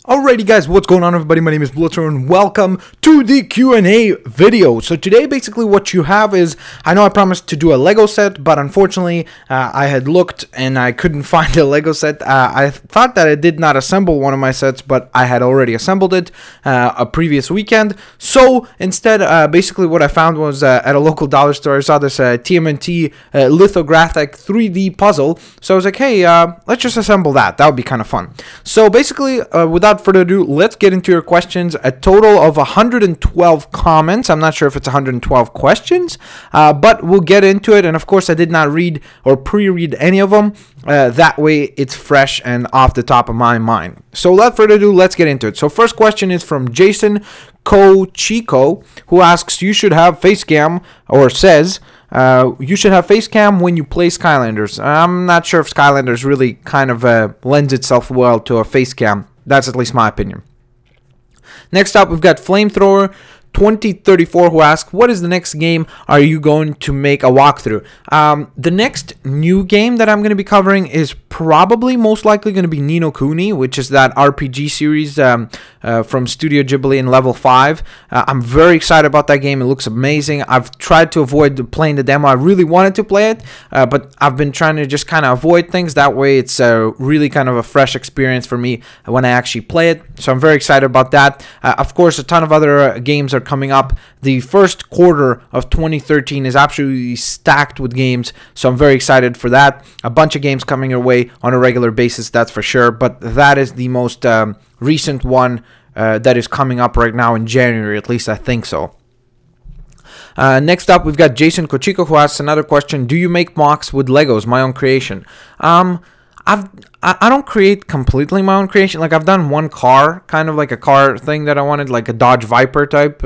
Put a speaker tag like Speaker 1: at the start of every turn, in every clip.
Speaker 1: Alrighty guys, what's going on everybody? My name is Flamethrower and welcome to the Q&A video. So today basically what you have is, I know I promised to do a Lego set, but unfortunately I had looked and I couldn't find a Lego set. I thought that I did not assemble one of my sets, but I had already assembled it a previous weekend. So instead basically what I found was at a local dollar store I saw this TMNT lithographic 3D puzzle. So I was like, hey, let's just assemble that. That would be kind of fun. So basically without further ado, let's get into your questions. A total of 112 comments. I'm not sure if it's 112 questions, but we'll get into it. And of course, I did not read or pre-read any of them. That way, it's fresh and off the top of my mind. So without further ado, let's get into it. So first question is from Jason Kochiko, who asks, you should have face cam, or says, you should have face cam when you play Skylanders. I'm not sure if Skylanders really kind of lends itself well to a face cam. That's at least my opinion. Next up, we've got Flamethrower 2034, who asks, what is the next game are you going to make a walkthrough? The next new game that I'm going to be covering is probably most likely going to be Ni no Kuni, which is that RPG series from Studio Ghibli in Level 5. I'm very excited about that game. It looks amazing. I've tried to avoid playing the demo. I really wanted to play it, but I've been trying to just kind of avoid things. That way it's really kind of a fresh experience for me when I actually play it. So I'm very excited about that. Of course, a ton of other games are coming up. The first quarter of 2013 is absolutely stacked with games, so I'm very excited for that. A bunch of games coming your way on a regular basis, that's for sure, but that is the most recent one that is coming up right now in January, at least I think so. Next up, we've got Jason Kochiko, who asks another question. Do you make mocks with Legos, my own creation? I don't create completely my own creation. Like, I've done one car, kind of like a car thing that I wanted, like a Dodge Viper type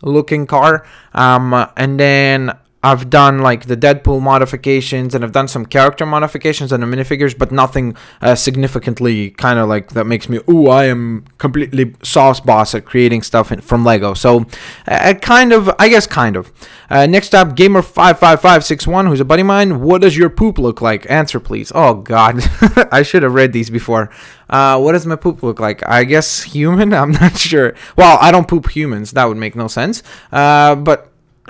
Speaker 1: looking car. And then I've done like the Deadpool modifications, and I've done some character modifications on the minifigures, but nothing significantly kind of like that makes me, ooh, I am completely sauce boss at creating stuff from Lego. So kind of, I guess kind of. Next up, Gamer55561, who's a buddy of mine. What does your poop look like? Answer, please. Oh, God. I should have read these before. What does my poop look like? I guess human? I'm not sure. Well, I don't poop humans. That would make no sense. But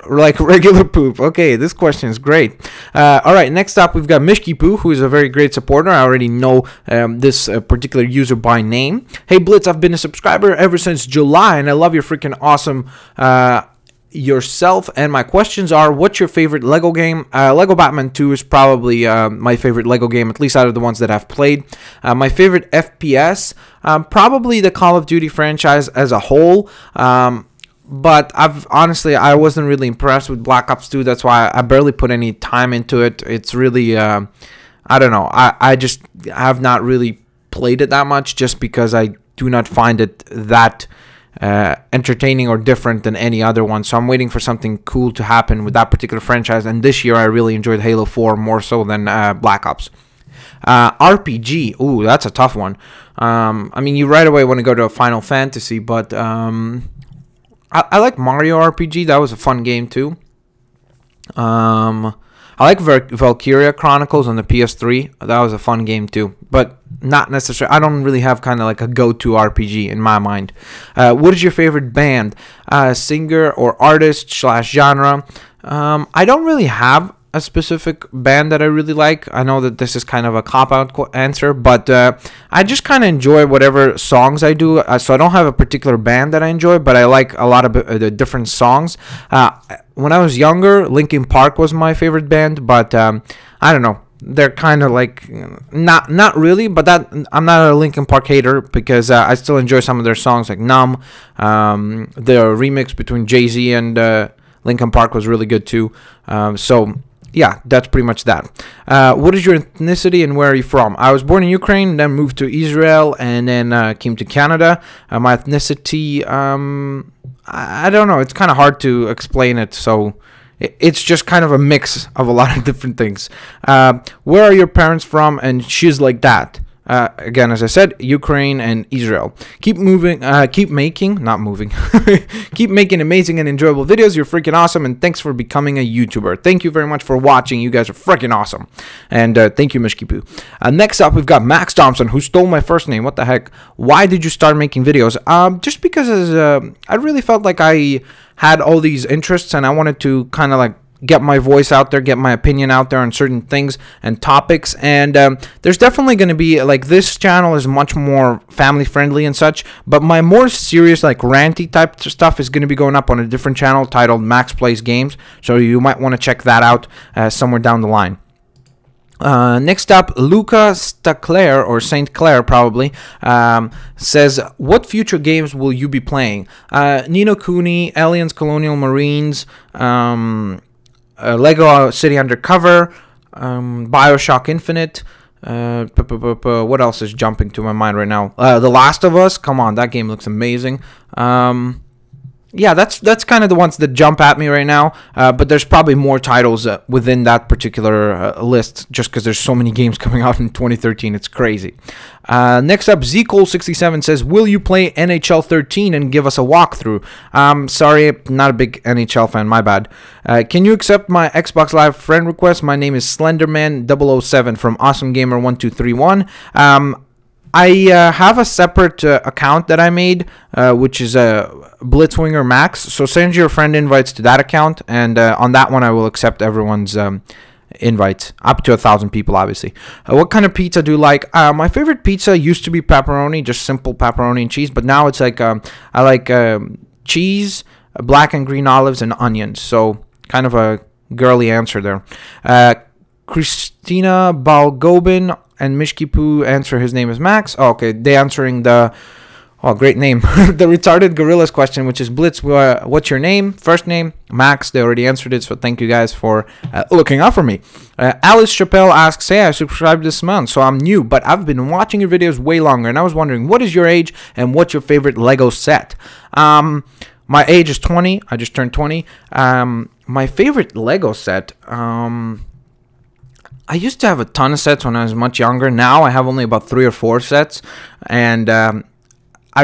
Speaker 1: like regular poop. Okay, this question is great. All right, next up we've got Mishki Poo, who is a very great supporter. I already know this particular user by name. Hey Blitz, I've been a subscriber ever since July, and I love your freaking awesome yourself. And my questions are, what's your favorite Lego game? Lego Batman 2 is probably my favorite Lego game, at least out of the ones that I've played. My favorite FPS, probably the Call of Duty franchise as a whole. But I wasn't really impressed with Black Ops 2. That's why I barely put any time into it. It's really, I don't know. I just have not really played it that much, just because I do not find it that entertaining or different than any other one. So I'm waiting for something cool to happen with that particular franchise. And this year I really enjoyed Halo 4 more so than Black Ops. RPG. Ooh, that's a tough one. I mean, you right away want to go to a Final Fantasy, but I like Mario RPG. That was a fun game too. I like Valkyria Chronicles on the PS3. That was a fun game too, but not necessarily. I don't really have kind of like a go-to RPG in my mind. What is your favorite band, singer or artist / genre? I don't really have a specific band that I really like. I know that this is kind of a cop-out answer, but I just kind of enjoy whatever songs I do. So I don't have a particular band that I enjoy, but I like a lot of the different songs. When I was younger, Linkin Park was my favorite band, but I don't know. They're kind of like, not really, but that I'm not a Linkin Park hater, because I still enjoy some of their songs, like Numb. The remix between Jay-Z and Linkin Park was really good too. So yeah, that's pretty much that. What is your ethnicity and where are you from? I was born in Ukraine, then moved to Israel, and then came to Canada. My ethnicity, I don't know. It's kind of hard to explain it, so it's just kind of a mix of a lot of different things. Where are your parents from? And she's like that. Again, as I said, Ukraine and Israel. Keep moving, keep making, not moving, keep making amazing and enjoyable videos. You're freaking awesome, and thanks for becoming a YouTuber. Thank you very much for watching. You guys are freaking awesome. And thank you, Mishkipu. Next up, we've got Max Thompson, who stole my first name. What the heck? Why did you start making videos? Just because I really felt like I had all these interests, and I wanted to kind of like get my voice out there, get my opinion out there on certain things and topics. And there's definitely going to be, like, this channel is much more family friendly and such, but my more serious, like, ranty type stuff is going to be going up on a different channel titled Max Plays Games, so you might want to check that out somewhere down the line. Next up, Luca Staclair, or St. Clair probably, says, what future games will you be playing? Ni no Kuni, Aliens Colonial Marines, Lego City Undercover, Bioshock Infinite. What else is jumping to my mind right now? The Last of Us. Come on, that game looks amazing. Yeah, that's kind of the ones that jump at me right now. But there's probably more titles within that particular list, just because there's so many games coming out in 2013. It's crazy. Next up, Zcole67 says, will you play NHL 13 and give us a walkthrough? Sorry, not a big NHL fan, my bad. Can you accept my Xbox Live friend request? My name is Slenderman007 from AwesomeGamer1231. I have a separate account that I made, which is Blitzwinger Max. So send your friend invites to that account, and on that one I will accept everyone's invites, up to 1,000 people, obviously. What kind of pizza do you like? My favorite pizza used to be pepperoni, just simple pepperoni and cheese, but now it's like I like cheese, black and green olives, and onions. So kind of a girly answer there. Christina Balgobin and Mishkipu answer his name is Max. Oh, okay, they answering the, oh, great name, the retarded gorillas question, which is Blitz, what's your name? First name, Max. They already answered it, so thank you guys for looking out for me. Alice Chappelle asks, hey, I subscribed this month, so I'm new, but I've been watching your videos way longer, and I was wondering, what is your age, and what's your favorite Lego set? My age is 20. I just turned 20. My favorite Lego set, I used to have a ton of sets when I was much younger. Now I have only about 3 or 4 sets, and I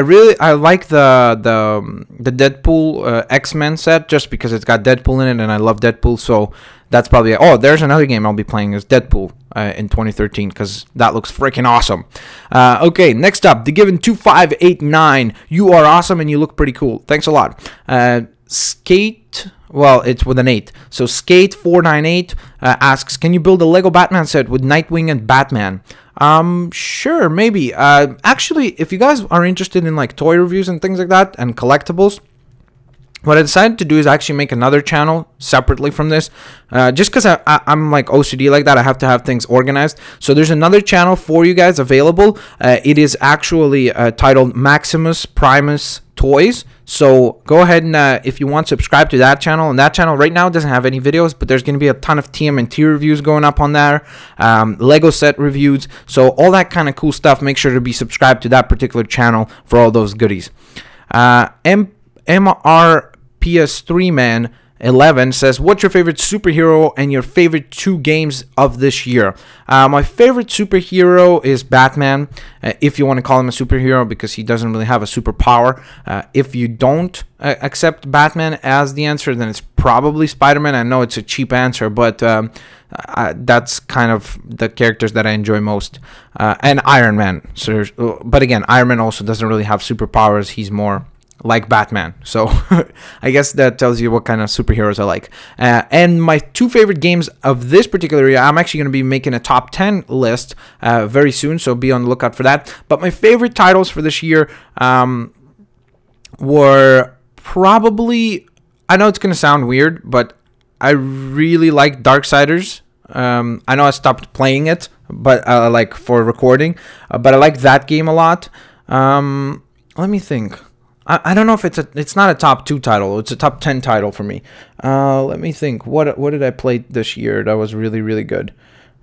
Speaker 1: like the Deadpool X-Men set, just because it's got Deadpool in it, and I love Deadpool. So that's probably it. Oh, there's another game I'll be playing is Deadpool in 2013, because that looks freaking awesome. Okay, next up, The Given 2589. You are awesome and you look pretty cool. Thanks a lot. Skate. Well, it's with an 8. So Skate498 asks, can you build a Lego Batman set with Nightwing and Batman? Sure, maybe. Actually, if you guys are interested in like toy reviews and things like that and collectibles, what I decided to do is actually make another channel separately from this, just because I'm like OCD like that. I have to have things organized. So there's another channel for you guys available. It is actually titled Maximus Primus Toys. So go ahead and if you want, subscribe to that channel. And that channel right now doesn't have any videos, but there's going to be a ton of TMNT reviews going up on there, Lego set reviews, so all that kind of cool stuff. Make sure to be subscribed to that particular channel for all those goodies. MRPS3 Man 11 says, what's your favorite superhero and your favorite 2 games of this year? My favorite superhero is Batman, if you want to call him a superhero, because he doesn't really have a superpower. If you don't accept Batman as the answer, then it's probably Spider-Man. I know it's a cheap answer, but that's kind of the characters that I enjoy most. And Iron Man. So, but again, Iron Man also doesn't really have superpowers. He's more like Batman. So I guess that tells you what kind of superheroes I like. And my 2 favorite games of this particular year, I'm actually going to be making a top 10 list very soon, so be on the lookout for that. But my favorite titles for this year were probably, I know it's going to sound weird, but I really like Darksiders. I know I stopped playing it, but like for recording, but I like that game a lot. Let me think. I don't know if it's not a top 2 title. It's a top 10 title for me. Let me think. What did I play this year that was really, really good?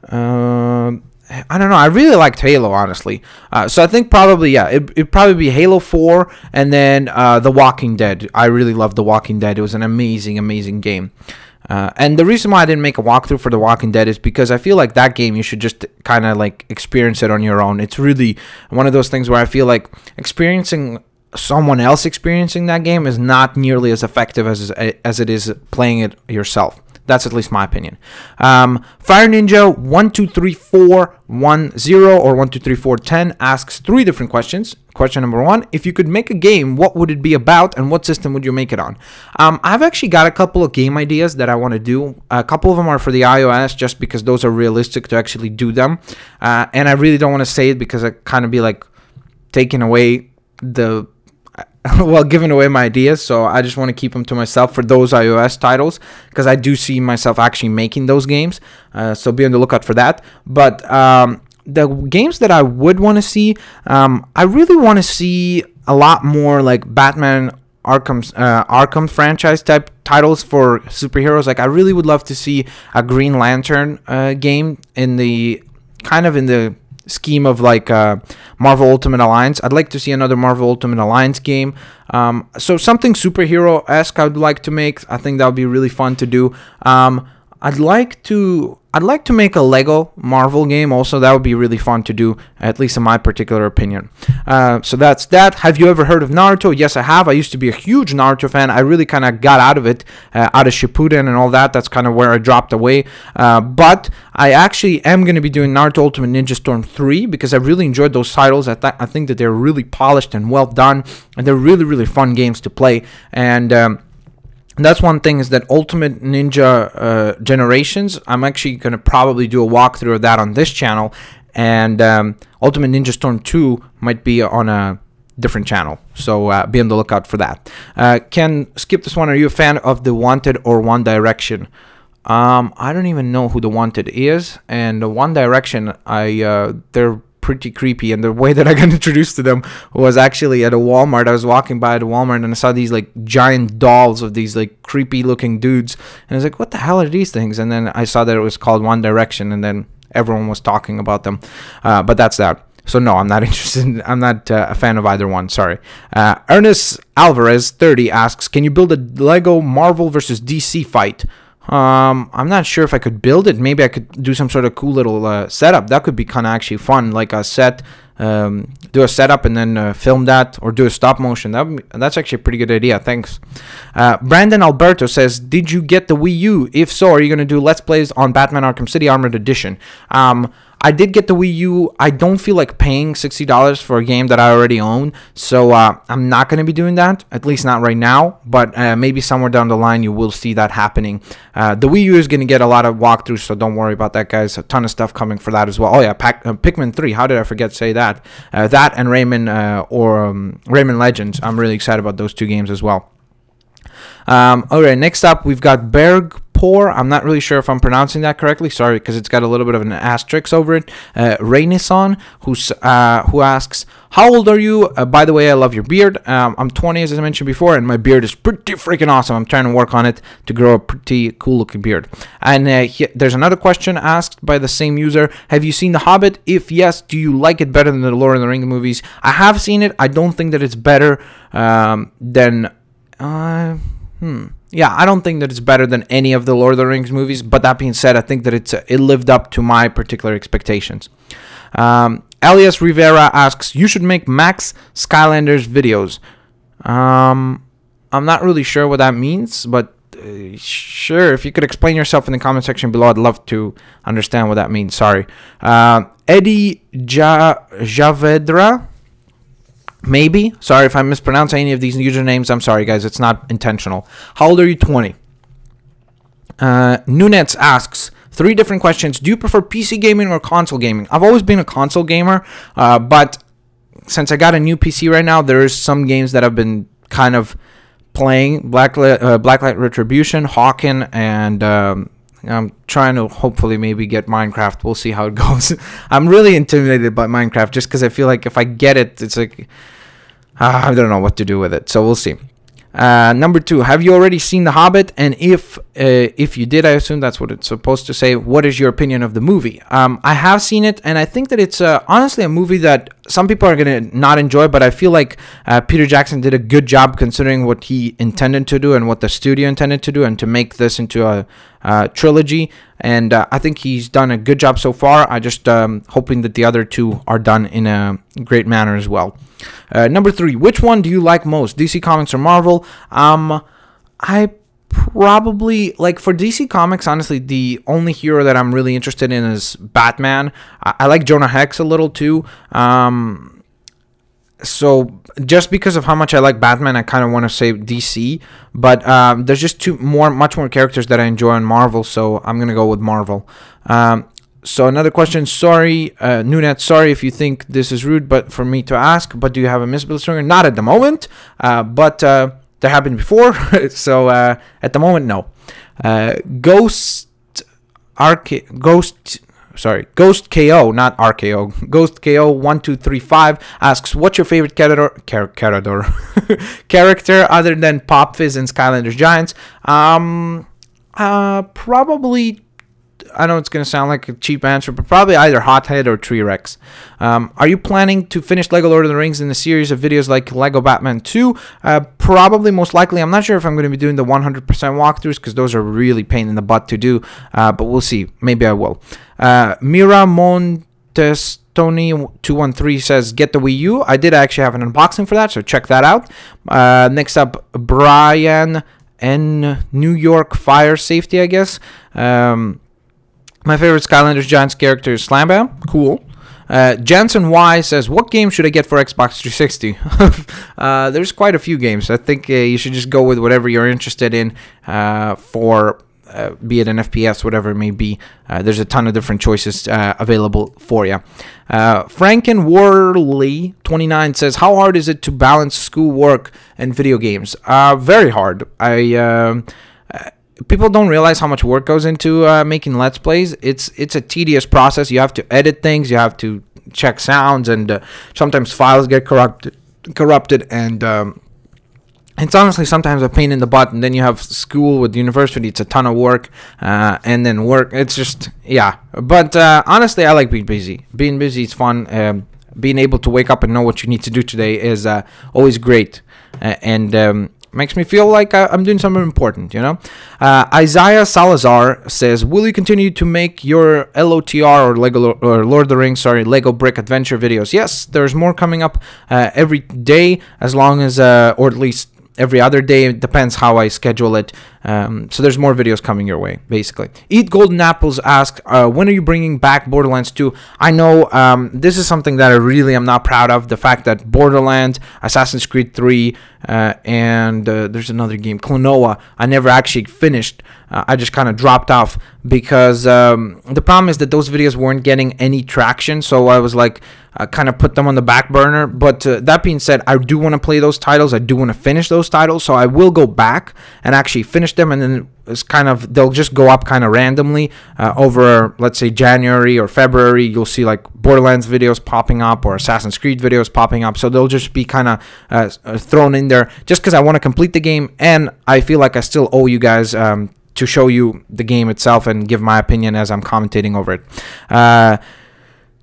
Speaker 1: I don't know. I really liked Halo, honestly. So I think probably, yeah, it'd probably be Halo 4 and then The Walking Dead. I really loved The Walking Dead. It was an amazing, amazing game. And the reason why I didn't make a walkthrough for The Walking Dead is because I feel like that game you should just kind of like experience it on your own. It's really one of those things where I feel like experiencing someone else experiencing that game is not nearly as effective as it is playing it yourself. That's at least my opinion. Fire Ninja 123410 or 123410 asks 3 different questions. Question number 1: if you could make a game, what would it be about, and what system would you make it on? I've actually got a couple of game ideas that I want to do. A couple of them are for the iOS, just because those are realistic to actually do them. And I really don't want to say it because I kind of be like taking away the well, giving away my ideas, so I just want to keep them to myself for those iOS titles, because I do see myself actually making those games, so be on the lookout for that. But the games that I would want to see, I really want to see a lot more like Batman Arkham franchise type titles for superheroes. Like, I really would love to see a Green Lantern game in the scheme of like Marvel Ultimate Alliance. I'd like to see another Marvel Ultimate Alliance game. So something superhero-esque I'd like to make. I think that would be really fun to do. I'd like to make a Lego Marvel game also. That would be really fun to do, at least in my particular opinion. So that's that. Have you ever heard of Naruto? Yes, I have. I used to be a huge Naruto fan. I really kind of got out of it, out of Shippuden and all that. That's kind of where I dropped away. But I actually am going to be doing Naruto Ultimate Ninja Storm 3 because I really enjoyed those titles. I think that they're really polished and well done, and they're really, really fun games to play. And that's one thing, is that Ultimate Ninja Generations, I'm actually going to probably do a walkthrough of that on this channel, and Ultimate Ninja Storm 2 might be on a different channel, so be on the lookout for that. Ken, skip this one. Are you a fan of The Wanted or One Direction? I don't even know who The Wanted is, and The One Direction, they're pretty creepy, and the way that I got introduced to them was actually at a Walmart. I was walking by at a Walmart and I saw these like giant dolls of these like creepy looking dudes, and I was like, what the hell are these things? And then I saw that it was called One Direction, and then everyone was talking about them. But that's that. So no, I'm not interested. I'm not a fan of either one. Sorry. Ernest Alvarez 30 asks, can you build a Lego Marvel versus DC fight? I'm not sure if I could build it. Maybe I could do some sort of cool little setup. That could be kind of actually fun, like a set, do a setup and then film that, or do a stop motion. That's actually a pretty good idea. Thanks. Brandon Alberto says, did you get the Wii U? If so, are you going to do Let's Plays on Batman Arkham City Armored Edition? I did get the Wii U. I don't feel like paying $60 for a game that I already own, so I'm not going to be doing that, at least not right now, but maybe somewhere down the line you will see that happening. The Wii U is going to get a lot of walkthroughs, so don't worry about that, guys. A ton of stuff coming for that as well. Oh yeah, Pikmin 3, how did I forget to say that? That and Rayman Rayman Legends. I'm really excited about those 2 games as well. Alright, next up we've got Berg. I'm not really sure if I'm pronouncing that correctly. Sorry, because it's got a little bit of an asterisk over it. Rainison, who asks, how old are you? By the way, I love your beard. I'm 20, as I mentioned before, and my beard is pretty freaking awesome. I'm trying to work on it to grow a pretty cool looking beard. And there's another question asked by the same user. Have you seen The Hobbit? If yes, do you like it better than the Lord of the Rings movies? I have seen it. I don't think that it's better than... Yeah, I don't think that it's better than any of the Lord of the Rings movies, but that being said, I think that it lived up to my particular expectations. Elias Rivera asks, you should make Max Skylanders videos. I'm not really sure what that means, but sure, if you could explain yourself in the comment section below, I'd love to understand what that means. Sorry. Eddie Javedra, maybe. Sorry if I mispronounce any of these usernames. I'm sorry, guys. It's not intentional. How old are you? 20. Nunez asks 3 different questions. Do you prefer PC gaming or console gaming? I've always been a console gamer, but since I got a new PC right now, there's some games that I've been kind of playing. Blacklight Retribution, Hawken, and I'm trying to hopefully maybe get Minecraft. We'll see how it goes. I'm really intimidated by Minecraft just because I feel like if I get it, it's like... I don't know what to do with it, so we'll see. Number 2, have you already seen The Hobbit? And if you did, I assume that's what it's supposed to say. What is your opinion of the movie? I have seen it, and I think that it's honestly a movie that some people are going to not enjoy, but I feel like Peter Jackson did a good job considering what he intended to do and what the studio intended to do, and to make this into a trilogy. And I think he's done a good job so far. I just hoping that the other 2 are done in a great manner as well. Number 3, which one do you like most, DC Comics or Marvel? I probably, like, for DC Comics, honestly, the only hero that I'm really interested in is Batman. I like Jonah Hex a little too. So just because of how much I like Batman, I kind of want to say DC. But there's just much more characters that I enjoy on Marvel, so I'm gonna go with Marvel. So another question, sorry, Nunet, sorry if you think this is rude, but for me to ask, but do you have a Miss Blitzringer? Not at the moment, but that happened before, so at the moment, no. Ghost KO, not RKO. Ghost KO 1235 asks, what's your favorite character other than Pop Fizz and Skylanders Giants? Probably, I know it's going to sound like a cheap answer, but probably either Hothead or T-Rex. Are you planning to finish Lego Lord of the Rings in a series of videos like Lego Batman 2? Probably, most likely. I'm not sure if I'm going to be doing the 100% walkthroughs, because those are really pain in the butt to do, but we'll see. Maybe I will. Mira Montestoni 213 says, get the Wii U. I did actually have an unboxing for that, so check that out. Next up, Brian N. New York Fire Safety, I guess. My favorite Skylanders Giants character is Slambam. Cool. Jansen Y says, what game should I get for Xbox 360? There's quite a few games. I think you should just go with whatever you're interested in for be it an FPS, whatever it may be. There's a ton of different choices available for you. Frankenworley29 says, how hard is it to balance school, work, and video games? Very hard. People don't realize how much work goes into making Let's Plays. It's a tedious process. You have to edit things. You have to check sounds, and sometimes files get corrupted, and it's honestly sometimes a pain in the butt. And then you have school with university. It's a ton of work, and then work. It's just, yeah. But honestly, I like being busy. Being busy is fun. Being able to wake up and know what you need to do today is always great, and makes me feel like I'm doing something important, you know. Isaiah Salazar says, will you continue to make your LOTR or Lord of the Rings, Lego Brick Adventure videos? Yes, there's more coming up every day, as long as, or at least every other day. It depends how I schedule it. So there's more videos coming your way, basically. Eat Golden Apples asks, when are you bringing back Borderlands 2? I know this is something that I really am not proud of. The fact that Borderlands, Assassin's Creed 3, and there's another game, Klonoa, I never actually finished. I just kind of dropped off because the problem is that those videos weren't getting any traction. So I was like, kind of put them on the back burner. But that being said, I do want to play those titles. I do want to finish those titles. So I will go back and actually finish them, and then it's kind of, they'll just go up kind of randomly over, let's say, January or February. You'll see like Borderlands videos popping up or Assassin's Creed videos popping up. So they'll just be kind of thrown in there just because I want to complete the game, and I feel like I still owe you guys to show you the game itself and give my opinion as I'm commentating over it.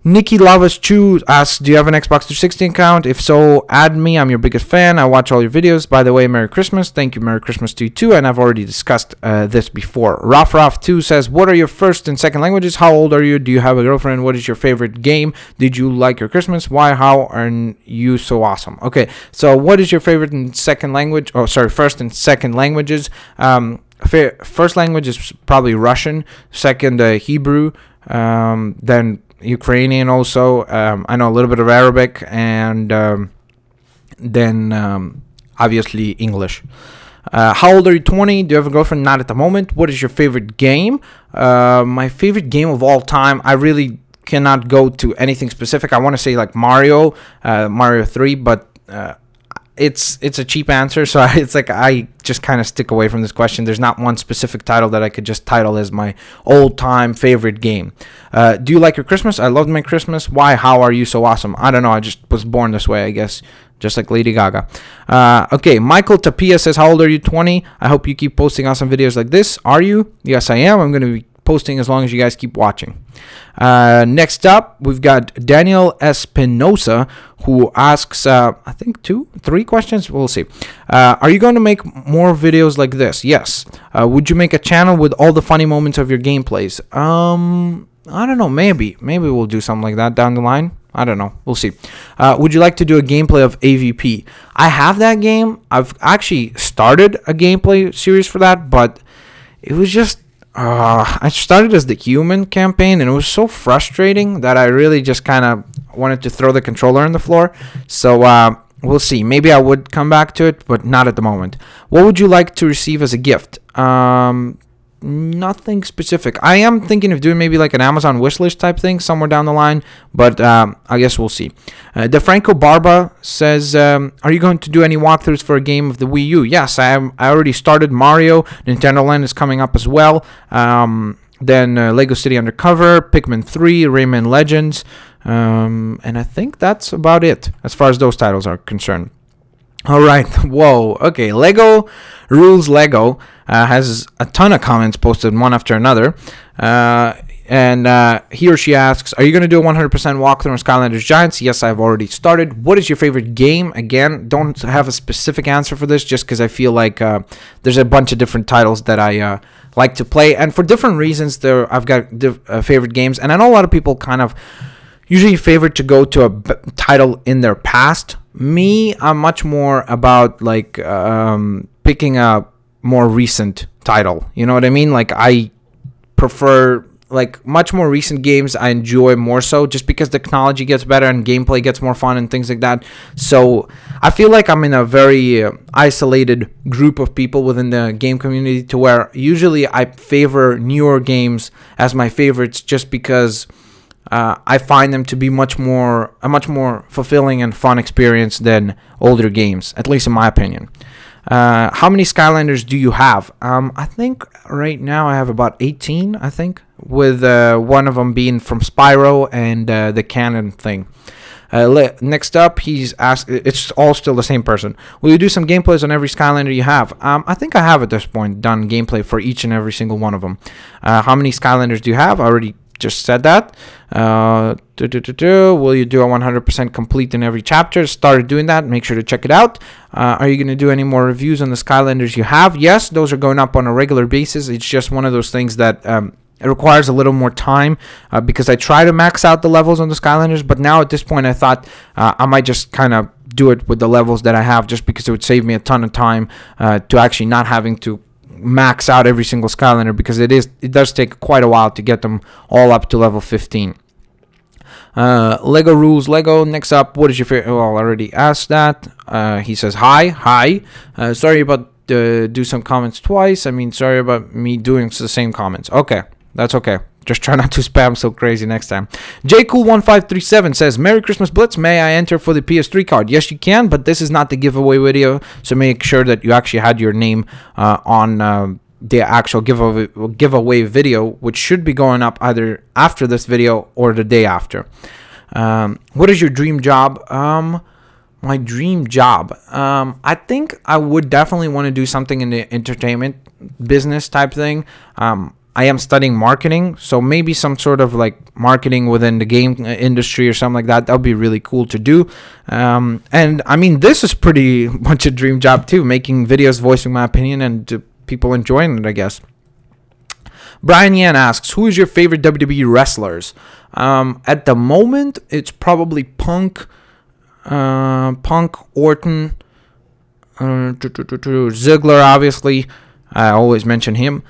Speaker 1: Nikki Lavas Chu asks, do you have an Xbox 360 account? If so, add me. I'm your biggest fan. I watch all your videos. By the way, Merry Christmas. Thank you. Merry Christmas to you too. And I've already discussed this before. Raf2 says, what are your first and second languages? How old are you? Do you have a girlfriend? What is your favorite game? Did you like your Christmas? Why? How are you so awesome? Okay, so what is your favorite and second language? Oh, sorry, first and second languages. First language is probably Russian. Second, Hebrew. Then Ukrainian also. I know a little bit of Arabic, and then obviously English. How old are you? 20. Do you have a girlfriend? Not at the moment. What is your favorite game? My favorite game of all time, I really cannot go to anything specific. I want to say like Mario 3, but it's a cheap answer, so it's like I just kind of stick away from this question. There's not one specific title that I could just title as my all-time favorite game. Do you like your Christmas? I loved my Christmas. Why? How are you so awesome? I don't know. I just was born this way, I guess. just like Lady Gaga. Okay, Michael Tapia says, how old are you? 20. I hope you keep posting awesome videos like this. Are you? Yes, I am. I'm going to be posting as long as you guys keep watching. Next up, we've got Daniel Espinosa, who asks, I think 3 questions. We'll see. Are you going to make more videos like this? Yes. Would you make a channel with all the funny moments of your gameplays? I don't know. Maybe we'll do something like that down the line. I don't know. We'll see. Would you like to do a gameplay of AVP? I have that game. I've actually started a gameplay series for that, but it was just I started as the human campaign, and it was so frustrating that I really just kind of wanted to throw the controller on the floor. So we'll see. Maybe I would come back to it, but not at the moment. What would you like to receive as a gift? Nothing specific. I am thinking of doing maybe like an Amazon wishlist type thing somewhere down the line, but I guess we'll see. DeFranco Barba says, are you going to do any walkthroughs for a game of the Wii U? Yes, I already started Mario. Nintendo Land is coming up as well. Then Lego City Undercover, Pikmin 3, Rayman Legends, and I think that's about it as far as those titles are concerned. All right. Whoa. Okay. Lego Rules Lego has a ton of comments posted one after another. And he or she asks, are you going to do a 100% walkthrough on Skylanders Giants? Yes, I've already started. What is your favorite game? Again, don't have a specific answer for this just because I feel like there's a bunch of different titles that I like to play. And for different reasons, I've got favorite games. And I know a lot of people kind of usually favorite to go to a title in their past. Me, I'm much more about like picking a more recent title. You know what I mean? Like I prefer like much more recent games. I enjoy more so just because the technology gets better and gameplay gets more fun and things like that. So I feel like I'm in a very isolated group of people within the game community to where usually I favor newer games as my favorites just because I find them to be a much more fulfilling and fun experience than older games, at least in my opinion. How many Skylanders do you have? I think right now I have about 18, I think, with one of them being from Spyro and the cannon thing. Next up, he's asked, it's all still the same person. Will you do some gameplays on every Skylander you have? I think I have at this point done gameplay for each and every single one of them. How many Skylanders do you have? I already just said that. Will you do a 100% complete in every chapter? Started doing that. Make sure to check it out. Are you going to do any more reviews on the Skylanders you have? Yes, those are going up on a regular basis. It's just one of those things that it requires a little more time because I try to max out the levels on the Skylanders, but now at this point I thought I might just kind of do it with the levels that I have just because it would save me a ton of time to actually not having to max out every single Skylander because it does take quite a while to get them all up to level 15. Lego Rules Lego. Next up, what is your favorite? Well, I already asked that. He says hi. Sorry about do some comments twice. I mean, sorry about me doing the same comments. Okay, that's okay. Just try not to spam so crazy next time. JCool1537 says, Merry Christmas Blitz. May I enter for the PS3 card? Yes, you can, but this is not the giveaway video, so make sure that you actually had your name on the actual giveaway video, which should be going up either after this video or the day after. What is your dream job? My dream job. I think I would definitely want to do something in the entertainment business type thing. I am studying marketing, so maybe some sort of like marketing within the game industry or something like that. That would be really cool to do. And I mean, this is pretty much a dream job too, making videos, voicing my opinion, and people enjoying it, I guess. Brian Yan asks, who is your favorite WWE wrestlers? At the moment, it's probably Punk, Orton, Ziggler, obviously. I always mention him.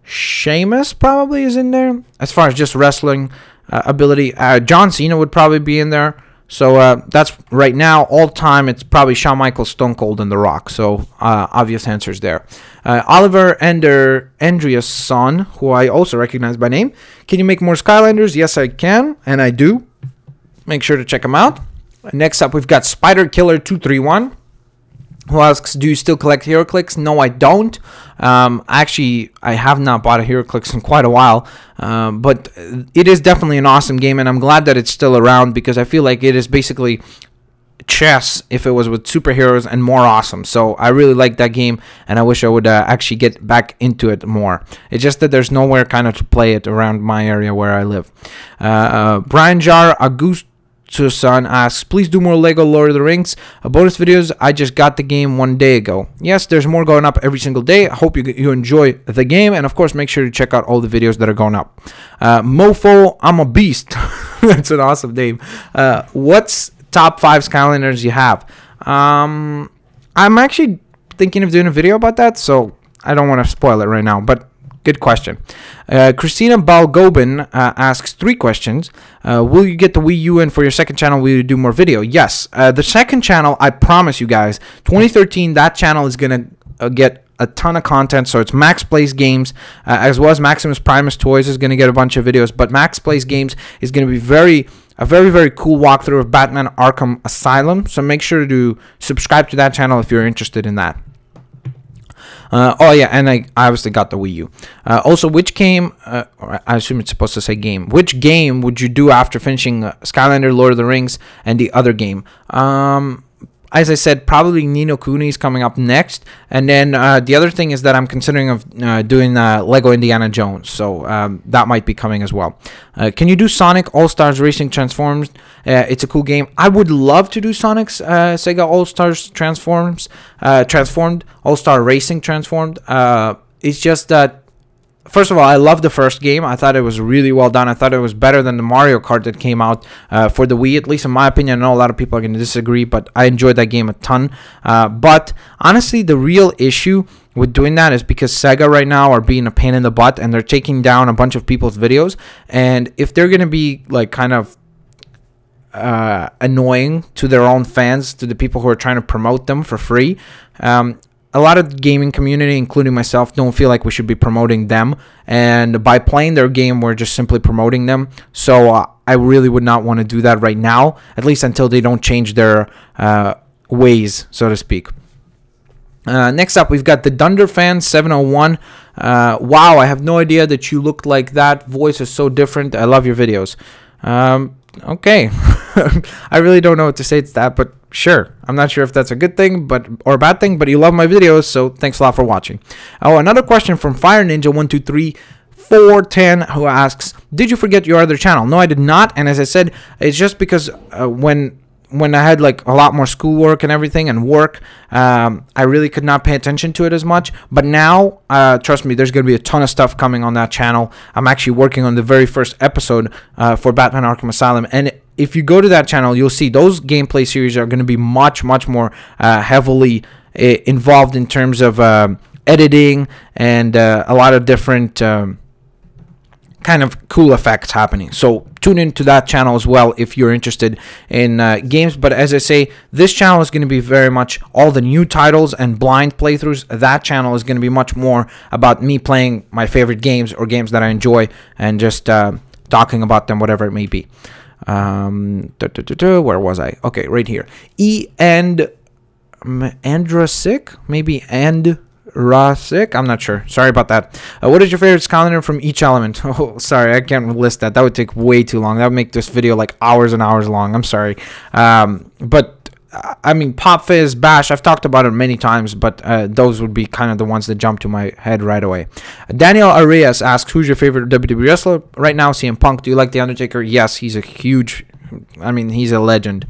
Speaker 1: Sheamus probably is in there as far as just wrestling ability. John Cena would probably be in there. So that's right now all time. It's probably Shawn Michaels, Stone Cold, and The Rock. So obvious answers there. Oliver Andrea's son, who I also recognize by name. Can you make more Skylanders? Yes, I can, and I do. Make sure to check them out. Next up, we've got Spider Killer 231. Who asks, do you still collect HeroClix? No, I don't. Actually, I have not bought a HeroClix in quite a while. But it is definitely an awesome game, and I'm glad that it's still around because I feel like it is basically chess if it was with superheroes and more awesome. So I really like that game, and I wish I would actually get back into it more. It's just that there's nowhere kind of to play it around my area where I live. Brian Jar Augustuson asks, please do more Lego Lord of the Rings bonus videos. I just got the game 1 day ago. Yes, there's more going up every single day. I hope you enjoy the game, and of course make sure to check out all the videos that are going up. Mofo, I'm a beast. That's an awesome name. What's top 5 Skylanders you have? I'm actually thinking of doing a video about that, so I don't want to spoil it right now, but good question. Christina Balgobin asks 3 questions. Will you get the Wii U in for your second channel? Will you do more video? Yes. The second channel, I promise you guys, 2013, that channel is going to get a ton of content. So it's Max Plays Games, as well as Maximus Primus Toys is going to get a bunch of videos. But Max Plays Games is going to be a very cool walkthrough of Batman Arkham Asylum. So make sure to subscribe to that channel if you're interested in that. Oh yeah, and I obviously got the Wii U. Also, which game, or I assume it's supposed to say game, which game would you do after finishing Skylander, Lord of the Rings, and the other game? As I said, probably Ni no Kuni is coming up next. And then the other thing is that I'm considering of doing Lego Indiana Jones. So that might be coming as well. Can you do Sonic All-Stars Racing Transformed? It's a cool game. I would love to do Sonic's Sega All-Stars Transformed, All-Star Racing Transformed. It's just that, first of all, I love the first game. I thought it was really well done. I thought it was better than the Mario Kart that came out for the Wii, at least in my opinion. I know a lot of people are going to disagree, but I enjoyed that game a ton. But honestly, the real issue with doing that is because Sega right now are being a pain in the butt, and they're taking down a bunch of people's videos. And if they're going to be like kind of annoying to their own fans, to the people who are trying to promote them for free, a lot of the gaming community, including myself, don't feel like we should be promoting them. And by playing their game, we're just simply promoting them. So I really would not want to do that right now, at least until they don't change their ways, so to speak. Next up, we've got the Dunder Fan 701. Wow, I have no idea that you looked like that. Voice is so different. I love your videos. Okay. I really don't know what to say to that, but sure. I'm not sure if that's a good thing or a bad thing, but you love my videos, so thanks a lot for watching. Oh, another question from Fire Ninja 123410, who asks, did you forget your other channel? No, I did not. And as I said, it's just because when I had like a lot more schoolwork and everything and work, I really could not pay attention to it as much. But now, trust me, there's going to be a ton of stuff coming on that channel. I'm actually working on the very first episode for Batman Arkham Asylum. And if you go to that channel, you'll see those gameplay series are going to be much more heavily involved in terms of editing and a lot of different kind of cool effects happening. So tune into that channel as well if you're interested in games. But as I say, this channel is going to be very much all the new titles and blind playthroughs. That channel is going to be much more about me playing my favorite games or games that I enjoy and just talking about them, whatever it may be. Where was I? Okay, right here. Andrasic, maybe Rasic, I'm not sure. Sorry about that. What is your favorite Skylander from each element? Oh, sorry, I can't list that. That would take way too long. That would make this video like hours and hours long. I'm sorry. But I mean, Pop Fizz, Bash, I've talked about it many times, but those would be kind of the ones that jump to my head right away. Daniel Arias asks, who's your favorite WWE wrestler right now? CM Punk. Do you like The Undertaker? Yes, he's a huge, I mean, he's a legend.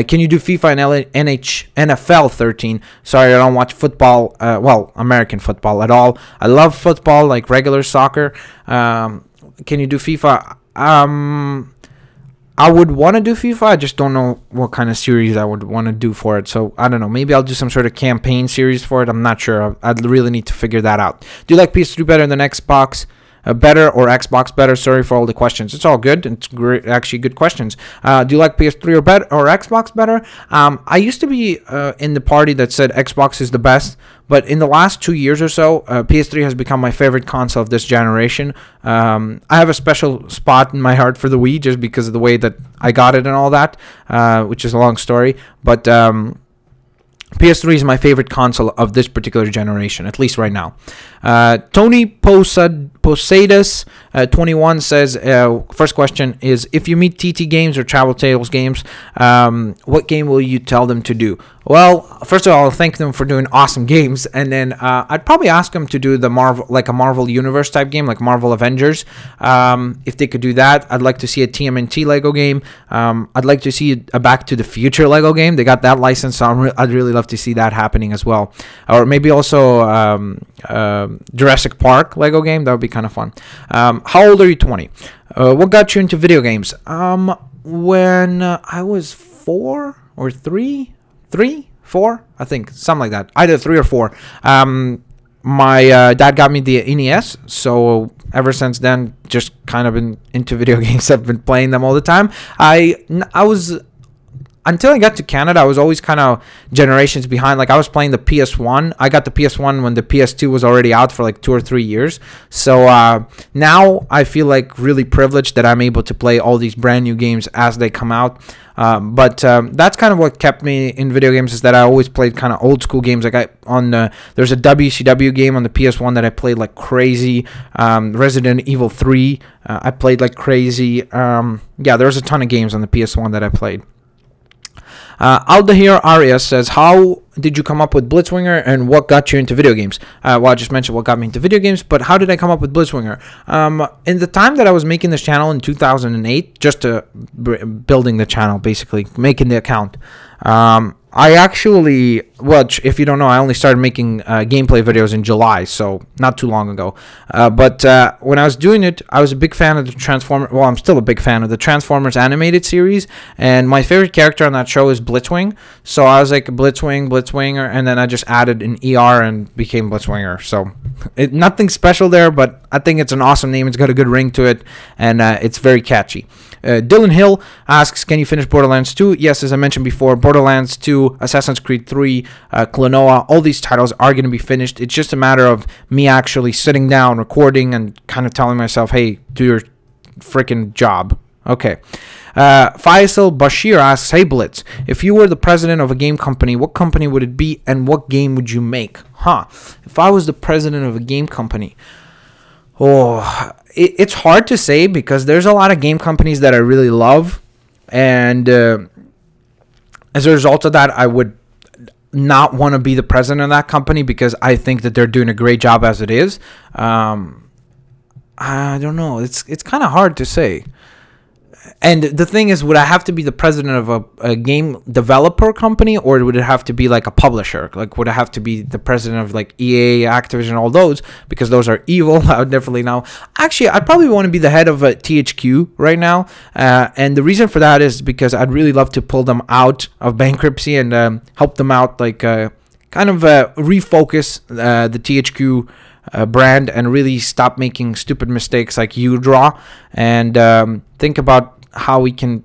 Speaker 1: Can you do FIFA and NFL 13? Sorry, I don't watch football, well, American football at all. I love football, like regular soccer. Can you do FIFA? I would want to do FIFA. I just don't know what kind of series I would want to do for it. So, I don't know. Maybe I'll do some sort of campaign series for it. I'm not sure. I'd really need to figure that out. Do you like PS3 better than Xbox better or Xbox better? Sorry for all the questions. It's all good. It's great, actually good questions. Do you like PS3 or Xbox better? I used to be in the party that said Xbox is the best. But in the last 2 years or so, PS3 has become my favorite console of this generation. I have a special spot in my heart for the Wii just because of the way that I got it and all that, which is a long story. But PS3 is my favorite console of this particular generation, at least right now. Tony Posadas 21 says, first question is, if you meet TT Games or Travel Tales Games, what game will you tell them to do? Well, first of all, I'll thank them for doing awesome games, and then I'd probably ask them to do the a Marvel Universe type game, like Marvel Avengers. If they could do that, I'd like to see a TMNT Lego game. I'd like to see a Back to the Future Lego game. They got that license, so I'd really love to see that happening as well. Or maybe also Jurassic Park Lego game. That would be kind of fun. How old are you? 20. What got you into video games? When I was 4 or 3, 4, I think, something like that. Either 3 or 4. My dad got me the NES, so ever since then, just kind of been into video games. I've been playing them all the time. I was, until I got to Canada, I was always kind of generations behind. Like, I was playing the PS1. I got the PS1 when the PS2 was already out for like 2 or 3 years. So now I feel like really privileged that I'm able to play all these brand new games as they come out. But that's kind of what kept me in video games, is that I always played kind of old school games. Like there's a WCW game on the PS1 that I played like crazy. Resident Evil 3, I played like crazy. Yeah, there's a ton of games on the PS1 that I played. Aldahir Arya says, how did you come up with Blitzwinger and what got you into video games? Well, I just mentioned what got me into video games, but how did I come up with Blitzwinger? In the time that I was making this channel in 2008, just building the channel, basically, making the account, I actually, well, if you don't know, I only started making gameplay videos in July, so not too long ago. But when I was doing it, I was a big fan of the Transformers. Well, I'm still a big fan of the Transformers animated series, and my favorite character on that show is Blitzwing. So I was like Blitzwinger, and then I just added an ER and became Blitzwinger. So nothing special there, but I think it's an awesome name. It's got a good ring to it, and it's very catchy. Dylan Hill asks, can you finish Borderlands 2? Yes, as I mentioned before, Borderlands 2, Assassin's Creed 3, Klonoa, all these titles are going to be finished. It's just a matter of me actually sitting down, recording, and kind of telling myself, hey, do your freaking job. Okay. Faisal Bashir asks, hey Blitz, if you were the president of a game company, what company would it be and what game would you make? If I was the president of a game company, it's hard to say because there's a lot of game companies that I really love, and as a result of that, I would not want to be the president of that company because I think that they're doing a great job as it is. I don't know. It's kind of hard to say. And the thing is, would I have to be the president of a game developer company, or would it have to be like a publisher? Like, would I have to be the president of like EA, Activision, all those? Because those are evil. I would definitely know. Actually, I'd probably want to be the head of THQ right now. And the reason for that is because I'd really love to pull them out of bankruptcy and help them out, like kind of refocus the THQ brand and really stop making stupid mistakes like U-Draw, and think about how we can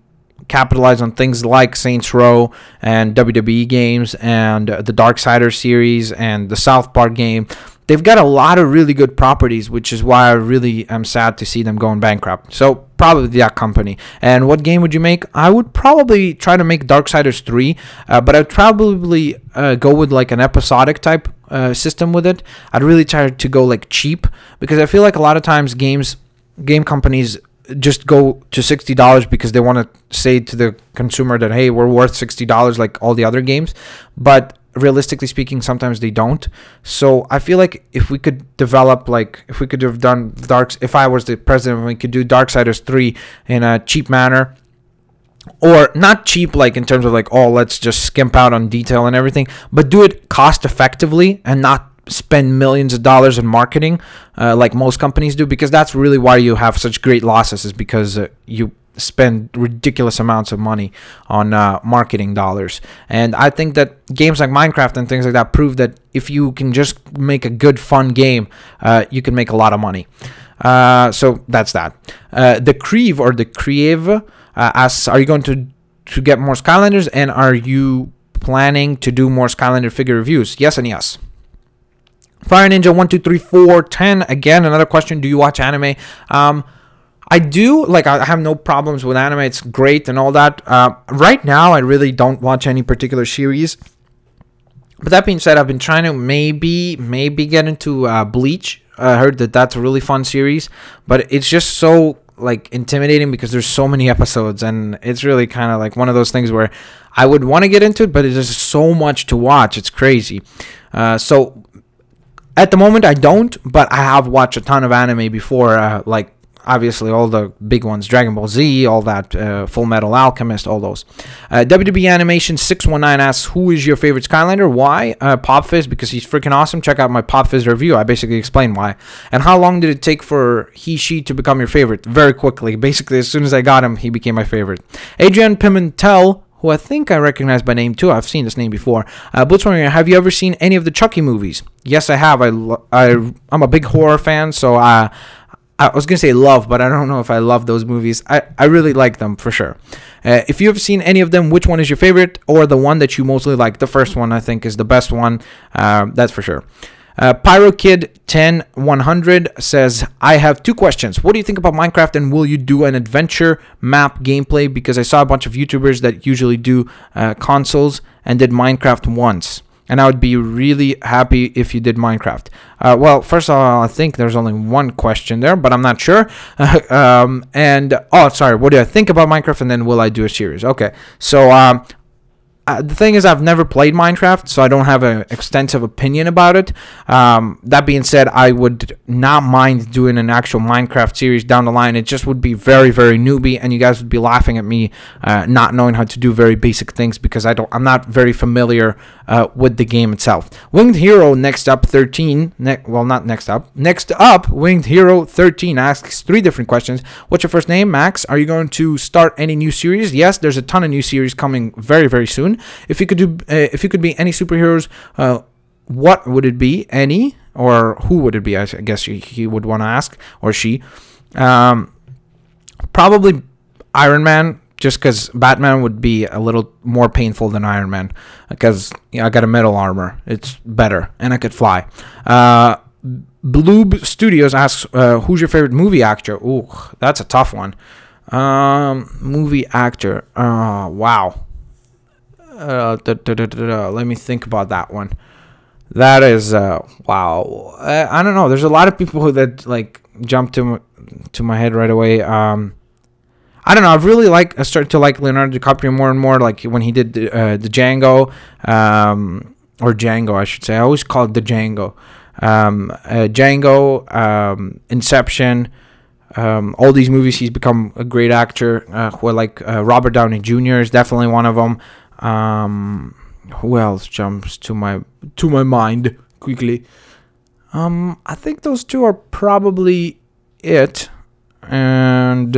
Speaker 1: capitalize on things like Saints Row and WWE games and the Darksiders series and the South Park game. They've got a lot of really good properties, which is why I really am sad to see them going bankrupt. So probably that company. And what game would you make? I would probably try to make Darksiders 3, but I'd probably go with like an episodic type system with it. I'd really try to go like cheap, because I feel like a lot of times game companies just go to $60 because they want to say to the consumer that, hey, we're worth $60 like all the other games, but realistically speaking, sometimes they don't. So I feel like if we could develop, like if we could have done if I was the president, we could do Darksiders 3 in a cheap manner, or not cheap like in terms of like, oh, let's just skimp out on detail and everything, but do it cost effectively and not spend millions of dollars in marketing like most companies do, because that's really why you have such great losses, is because you spend ridiculous amounts of money on marketing dollars. And I think that games like Minecraft and things like that prove that if you can just make a good fun game, you can make a lot of money. So that's that. The Creve or the Creve asks, are you going to get more Skylanders, and are you planning to do more Skylander figure reviews? Yes and yes. Fire Ninja 123410 again, another question, do you watch anime? I do. Like, I have no problems with anime, it's great and all that. Right now I really don't watch any particular series. But that being said, I've been trying to maybe get into Bleach. I heard that that's a really fun series, but it's just so like intimidating because there's so many episodes, and it's really kind of like one of those things where I would want to get into it, but it's just so much to watch. It's crazy. So at the moment I don't, but I have watched a ton of anime before, like obviously all the big ones, Dragon Ball Z, all that, Full Metal Alchemist, all those. WB Animation 619 asks, who is your favorite Skylander? Why? Popfizz, because he's freaking awesome. Check out my Popfizz review. I basically explain why. And how long did it take for she to become your favorite? Very quickly. Basically, as soon as I got him, he became my favorite. Adrian Pimentel, who I think I recognize by name too. I've seen this name before. Blitzwing, have you ever seen any of the Chucky movies? Yes, I have. I'm a big horror fan, so I was going to say love, but I don't know if I love those movies. I really like them, for sure. If you've seen any of them, which one is your favorite, or the one that you mostly like? The first one, I think, is the best one. That's for sure. PyroKid10100 says, I have 2 questions. What do you think about Minecraft, and will you do an adventure map gameplay? Because I saw a bunch of YouTubers that usually do consoles and did Minecraft once. And I would be really happy if you did Minecraft. Well, first of all, I think there's only one question there, but I'm not sure. Oh, sorry. What do I think about Minecraft? And then will I do a series? Okay. So, the thing is, I've never played Minecraft, so I don't have an extensive opinion about it. That being said, I would not mind doing an actual Minecraft series down the line. It just would be very, very newbie, and you guys would be laughing at me not knowing how to do very basic things because I'm not very familiar with the game itself. Winged Hero next up 13. Next up, Winged Hero 13 asks 3 different questions. What's your first name, Max? Are you going to start any new series? Yes, there's a ton of new series coming very, very soon. If you could be any superheroes, what would it be? Any, or who would it be? I guess he would want to ask, or she. Probably Iron Man, just because Batman would be a little more painful than Iron Man, because I got a metal armor. It's better, and I could fly. Bloob Studios asks, who's your favorite movie actor? Ooh, that's a tough one. Movie actor. Wow. Let me think about that one. That is wow. I don't know. There's a lot of people that like jump to my head right away. I don't know. I've really started to like Leonardo DiCaprio more and more. Like when he did the Django, or Django, I should say. I always call it the Django. Django, Inception. All these movies, he's become a great actor. Who I like, Robert Downey Jr. is definitely one of them. Who else jumps to my mind quickly? I think those 2 are probably it, and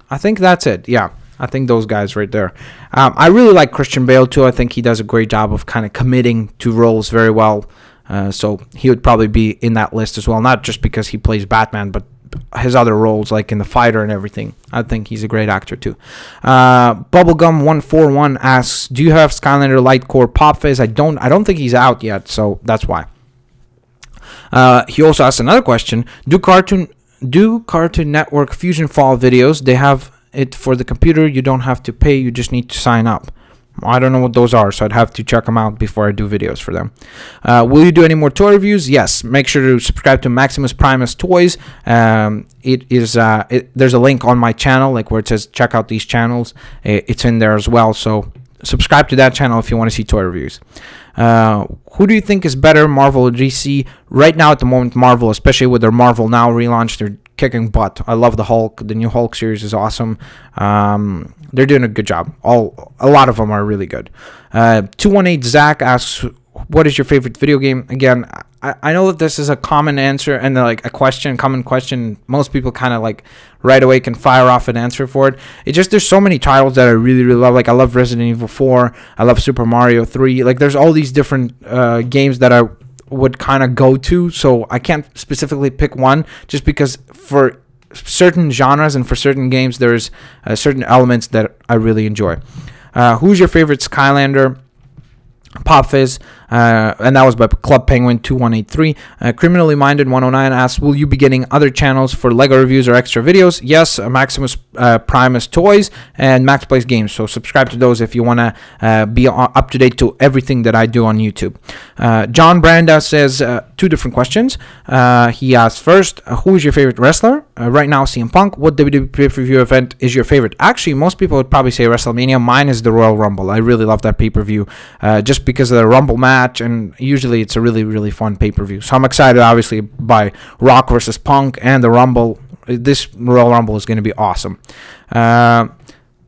Speaker 1: I think that's it. Yeah, I think those guys right there. I really like Christian Bale too. I think he does a great job of kind of committing to roles very well. So he would probably be in that list as well, not just because he plays Batman, but his other roles, like in The Fighter and everything. I think he's a great actor too. Bubblegum141 asks, do you have Skylander Lightcore Popfizz? I don't think he's out yet, so that's why. He also asked another question. Do Cartoon Network Fusion Fall videos? They have it for the computer. You don't have to pay. You just need to sign up. I don't know what those are, so I'd have to check them out before I do videos for them. Will you do any more toy reviews? Yes. Make sure to subscribe to Maximus Primus Toys. There's a link on my channel, like where it says check out these channels. It's in there as well, so subscribe to that channel if you want to see toy reviews. Who do you think is better, Marvel or DC? Right now, at the moment, Marvel, especially with their Marvel Now relaunch, they're kicking butt. I love the Hulk. The new Hulk series is awesome. They're doing a good job. A lot of them are really good. 218 Zach asks, what is your favorite video game? Again, I know that this is a common answer and like a common question. Most people kind of like right away can fire off an answer for it. It's just there's so many titles that I really, really love. Like I love Resident Evil 4. I love Super Mario 3. Like there's all these different games that I would kind of go to. So I can't specifically pick one just because for certain genres and for certain games, there's certain elements that I really enjoy. Who's your favorite Skylander? Popfizz. And that was by Club Penguin 2183. Criminally Minded 109 asks, will you be getting other channels for Lego reviews or extra videos? Yes, Maximus Primus Toys and Max Plays Games. So subscribe to those if you want to be up to date to everything that I do on YouTube. John Branda says 2 different questions. He asks first, who is your favorite wrestler? Right now, CM Punk. What WWE pay-per-view event is your favorite? Actually, most people would probably say WrestleMania. Mine is the Royal Rumble. I really love that pay-per-view just because of the Rumble match, and usually it's a really, really fun pay-per-view. So I'm excited, obviously, by Rock versus Punk and the Rumble. This Royal Rumble is going to be awesome.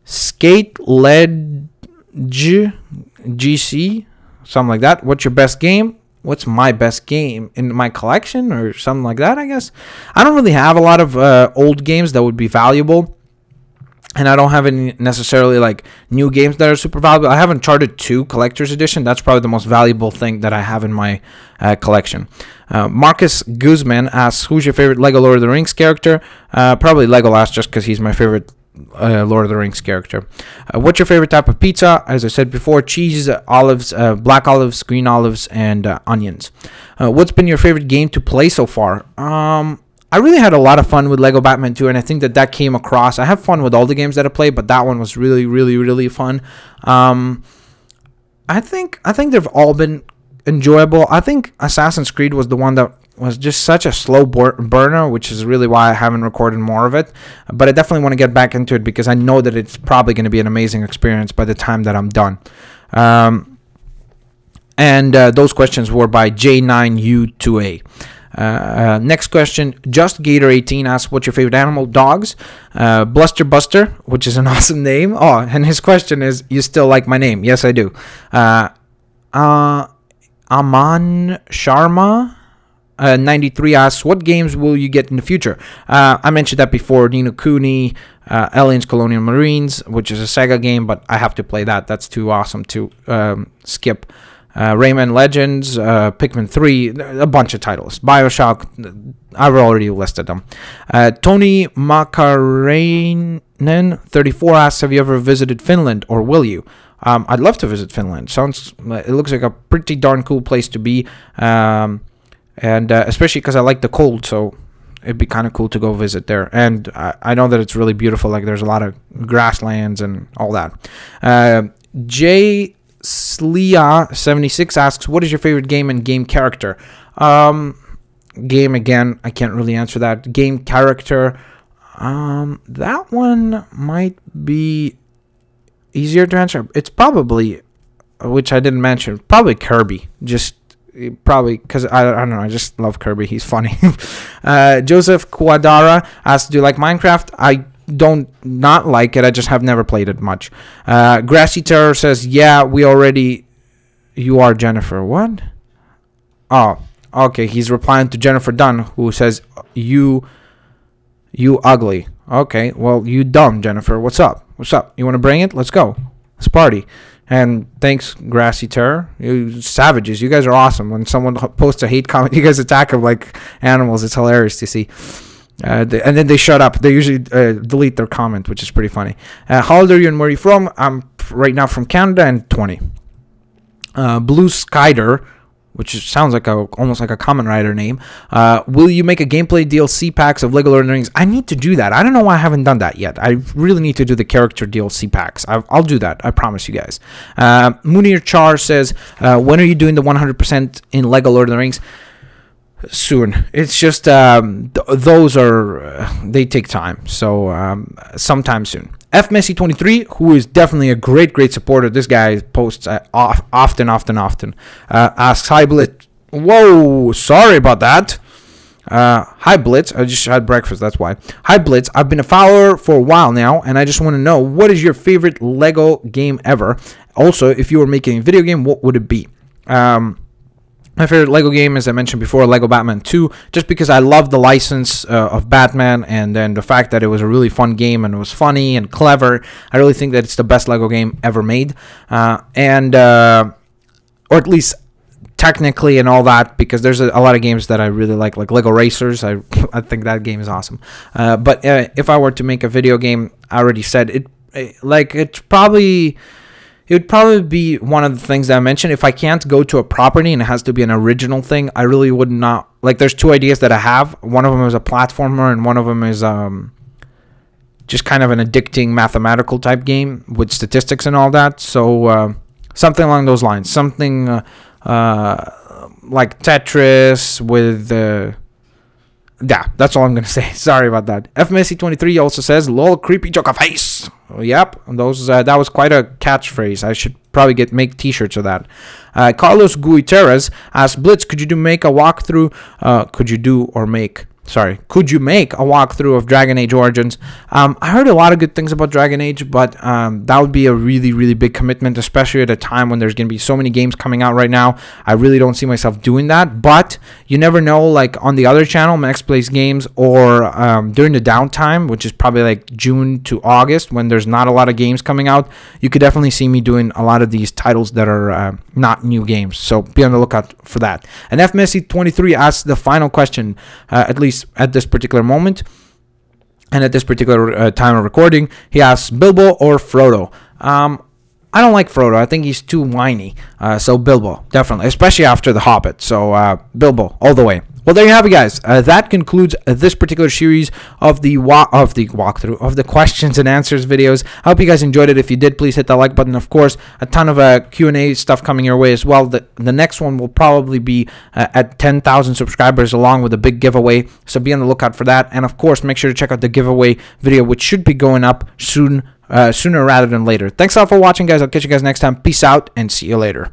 Speaker 1: Skate Led GC, something like that. What's your best game? What's my best game in my collection or something like that, I guess. I don't really have a lot of old games that would be valuable. And I don't have any necessarily like new games that are super valuable. I have Uncharted 2 Collector's Edition. That's probably the most valuable thing that I have in my collection. Marcus Guzman asks, who's your favorite Lego Lord of the Rings character? Probably Legolas, just because he's my favorite Lord of the Rings character. What's your favorite type of pizza? As I said before, cheese, olives, black olives, green olives, and onions. What's been your favorite game to play so far? I really had a lot of fun with Lego Batman 2, and I think that came across. I have fun with all the games that I play, but that one was really, really, really fun. I think they've all been enjoyable. I think Assassin's Creed was the one that was just such a slow burner, which is really why I haven't recorded more of it. But I definitely want to get back into it because I know that it's probably going to be an amazing experience by the time that I'm done. And those questions were by J9U2A. Next question, Just Gator 18 asks, what's your favorite animal? Dogs. Bluster Buster, which is an awesome name. Oh, and his question is, you still like my name? Yes, I do. Aman Sharma 93 asks, what games will you get in the future? I mentioned that before. Ni no Kuni, Aliens Colonial Marines, which is a Sega game, but I have to play that. That's too awesome to skip. Rayman Legends, Pikmin 3, a bunch of titles. Bioshock, I've already listed them. Tony Makarainen 34 asks, have you ever visited Finland, or will you? I'd love to visit Finland. It looks like a pretty darn cool place to be, and especially because I like the cold, so it'd be kind of cool to go visit there. And I know that it's really beautiful. Like, there's a lot of grasslands and all that. Jay Slia76 asks, what is your favorite game and game character? Game, again, I can't really answer that. Game character, that one might be easier to answer. It's probably, which I didn't mention, probably Kirby. Probably because I don't know, I just love Kirby. He's funny. Joseph Quadara asks, do you like Minecraft? I don't not like it. I just have never played it much. Grassy Terror says, yeah, you are Jennifer. What? Oh, okay. He's replying to Jennifer Dunn, who says, you ugly. Okay, well, you dumb, Jennifer. What's up? You want to bring it? Let's go. Let's party. And thanks, Grassy Terror. You savages. You guys are awesome. When someone posts a hate comment, you guys attack them like animals. It's hilarious to see. And then they shut up. They usually delete their comment, which is pretty funny. How old are you and where are you from? I'm right now from Canada and 20. Blue Skyder, which sounds like almost like a Kamen Rider name. Will you make a gameplay DLC packs of Lego Lord of the Rings? I need to do that. I don't know why I haven't done that yet. I really need to do the character DLC packs. I'll do that. I promise you guys. Munir Char says, when are you doing the 100% in Lego Lord of the Rings? Soon. It's just those are they take time, so sometime soon. F Messi 23, who is definitely a great supporter. This guy posts often. Asks, hi Blitz. Whoa, sorry about that. Hi Blitz. I just had breakfast, that's why. Hi Blitz. I've been a follower for a while now, and I just want to know, what is your favorite Lego game ever? Also, if you were making a video game, what would it be? My favorite Lego game, as I mentioned before, Lego Batman 2, just because I love the license of Batman, and then the fact that it was a really fun game and it was funny and clever. I really think that it's the best Lego game ever made, or at least technically and all that, because there's a lot of games that I really like Lego Racers. I think that game is awesome. But if I were to make a video game, I already said it's probably it would probably be one of the things that I mentioned. If I can't go to a property and it has to be an original thing, I really would not. Like, there's two ideas that I have. One of them is a platformer, and one of them is just kind of an addicting mathematical type game with statistics and all that. So something along those lines. Something like Tetris with... yeah, that's all I'm going to say. Sorry about that. FMSC23 also says, lol, creepy joker face. Yep, those that was quite a catchphrase. I should probably make t-shirts of that. Carlos Guiteres asked, Blitz, could you make a walkthrough of Dragon Age Origins? I heard a lot of good things about Dragon Age, but that would be a really, really big commitment, especially at a time when there's going to be so many games coming out right now. I really don't see myself doing that, but you never know, like on the other channel, Max Plays Games, or during the downtime, which is probably like June to August, when there's not a lot of games coming out, you could definitely see me doing a lot of these titles that are not new games, so be on the lookout for that. And FMSC23 asks the final question, at least at this particular moment and at this particular time of recording. He asks, Bilbo or Frodo? I don't like Frodo. I think he's too whiny. So Bilbo, definitely, especially after The Hobbit. So Bilbo all the way. Well, there you have it, guys. That concludes this particular series of the walkthrough of the questions and answers videos. I hope you guys enjoyed it. If you did, please hit that like button. Of course, a ton of Q&A stuff coming your way as well. The next one will probably be at 10,000 subscribers, along with a big giveaway. So be on the lookout for that. And of course, make sure to check out the giveaway video, which should be going up soon, sooner rather than later. Thanks a lot for watching, guys. I'll catch you guys next time. Peace out and see you later.